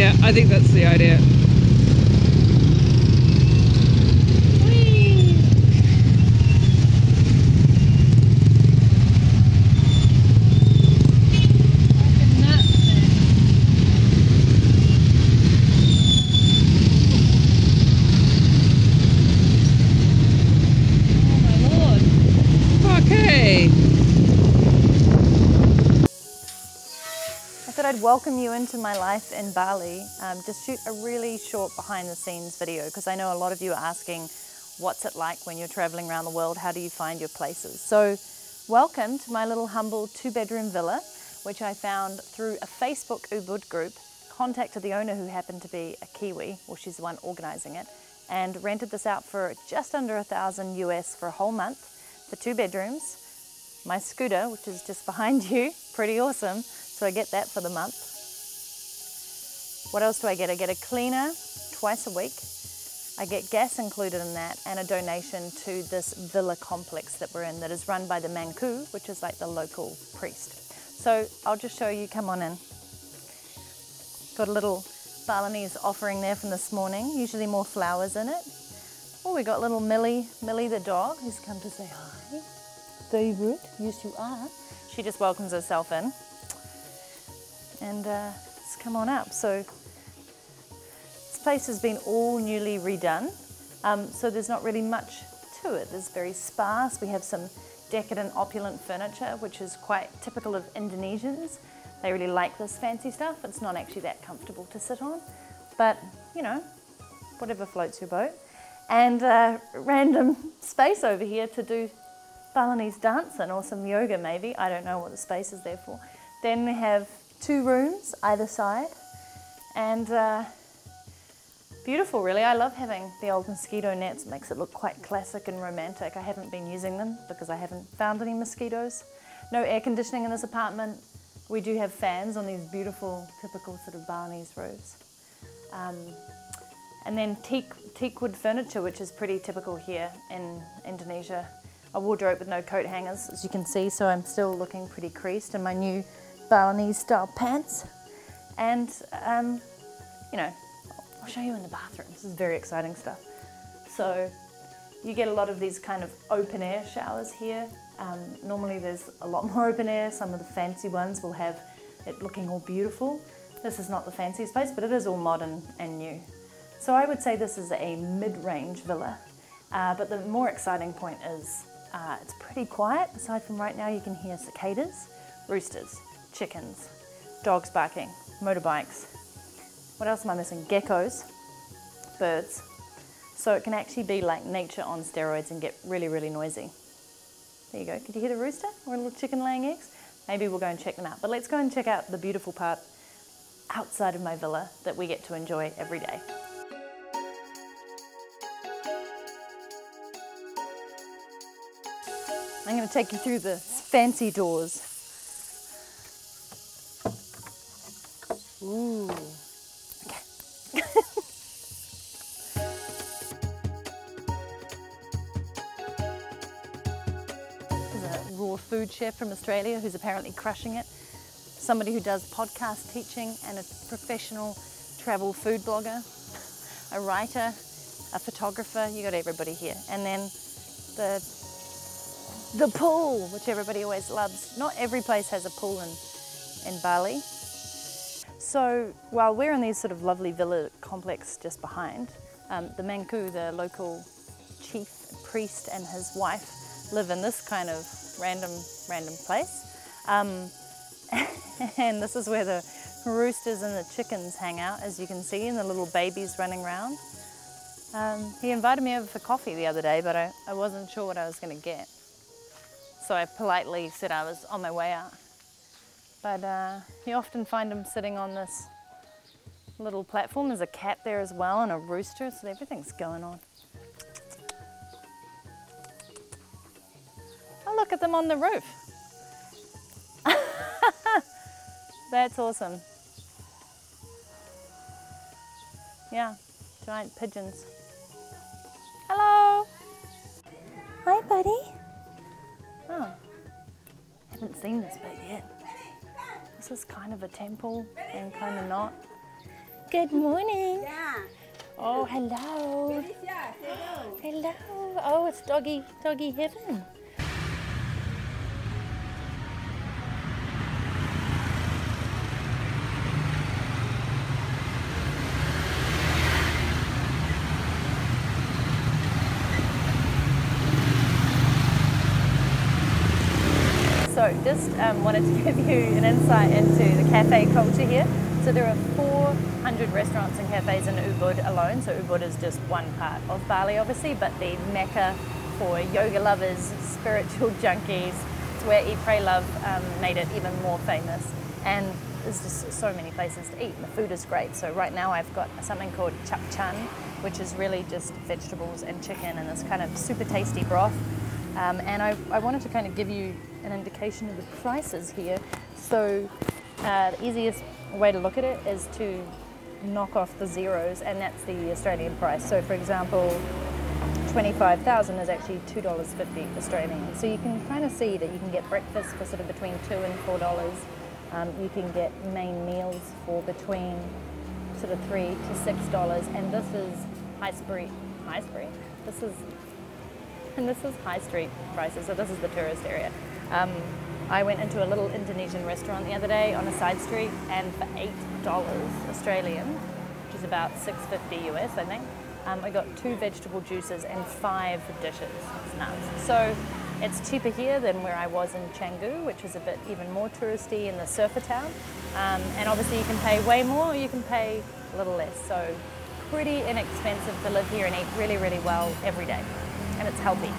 Yeah, I think that's the idea. I'd welcome you into my life in Bali, just shoot a really short behind the scenes video, because I know a lot of you are asking what's it like when you're traveling around the world, how do you find your places? So welcome to my little humble 2-bedroom villa, which I found through a Facebook Ubud group, contacted the owner who happened to be a Kiwi, or she's the one organising it, and rented this out for just under $1,000 US for a whole month for 2 bedrooms. My scooter, which is just behind you, pretty awesome. So I get that for the month. What else do I get? I get a cleaner twice a week. I get gas included in that, and a donation to this villa complex that we're in that is run by the Manku, which is like the local priest. So I'll just show you, come on in. Got a little Balinese offering there from this morning, usually more flowers in it. Oh, we got little Millie the dog, who's come to say hi. Very rude, yes you are. She just welcomes herself in. And let's come on up. So this place has been all newly redone, so there's not really much to it. It's very sparse. We have some decadent, opulent furniture, which is quite typical of Indonesians. They really like this fancy stuff. It's not actually that comfortable to sit on, but you know, whatever floats your boat. And random space over here to do Balinese dancing or some yoga maybe. I don't know what the space is there for. Then we have 2 rooms either side, and beautiful really. I love having the old mosquito nets. It makes it look quite classic and romantic. I haven't been using them because I haven't found any mosquitoes. No air conditioning in this apartment. We do have fans on these beautiful, typical sort of Balinese roofs. And then teak wood furniture, which is pretty typical here in Indonesia. A wardrobe with no coat hangers, as you can see, so I'm still looking pretty creased in my new Balinese style pants. And you know, I'll show you in the bathroom. This is very exciting stuff. So you get a lot of these kind of open air showers here. Normally there's a lot more open air. Some of the fancy ones will have it looking all beautiful. This is not the fanciest place, but it is all modern and new. So I would say this is a mid-range villa. But the more exciting point is it's pretty quiet. Aside from right now, you can hear cicadas, roosters, chickens, dogs barking, motorbikes. What else am I missing? Geckos, birds. So it can actually be like nature on steroids and get really, really noisy. There you go. Could you hear the rooster or a little chicken laying eggs? Maybe we'll go and check them out. But let's go and check out the beautiful part outside of my villa that we get to enjoy every day. I'm going to take you through the fancy doors. Ooh. Okay. There's a raw food chef from Australia who's apparently crushing it. Somebody who does podcast teaching, and a professional travel food blogger, a writer, a photographer. You got everybody here. And then the pool, which everybody always loves. Not every place has a pool in Bali. So while we're in these sort of lovely villa complex just behind, the Manku, the local chief priest, and his wife live in this kind of random place. And this is where the roosters and the chickens hang out, as you can see, and the little babies running around. He invited me over for coffee the other day, but I wasn't sure what I was going to get. So I politely said I was on my way out. But you often find them sitting on this little platform. There's a cat there as well, and a rooster, so everything's going on. Oh, look at them on the roof. That's awesome. Yeah, giant pigeons. Hello. Hi, buddy. Oh, haven't seen this bit yet. This is kind of a temple and kind of not. Good morning. Yeah. Oh, hello. Hello. Oh, it's doggy heaven. So just wanted to give you an insight into the cafe culture here. So there are 400 restaurants and cafes in Ubud alone. So Ubud is just one part of Bali, obviously, but the mecca for yoga lovers, spiritual junkies. It's where Eat, Pray, Love made it even more famous. And there's just so many places to eat, and the food is great. So right now I've got something called chap chan, which is really just vegetables and chicken and this kind of super tasty broth. And I wanted to kind of give you an indication of the prices here. So the easiest way to look at it is to knock off the zeros, and that's the Australian price. So for example, 25,000 is actually $2.50 Australian. So you can kind of see that you can get breakfast for sort of between $2 and $4. You can get main meals for between sort of $3 to $6, and this is high street. This is high street prices, so this is the tourist area. I went into a little Indonesian restaurant the other day on a side street, and for $8 Australian, which is about $6.50 US, I think, I got 2 vegetable juices and 5 dishes. It's nuts. So it's cheaper here than where I was in Canggu, which is a bit even more touristy in the surfer town. And obviously you can pay way more, or you can pay a little less. So pretty inexpensive to live here and eat really, really well every day. And it's healthy.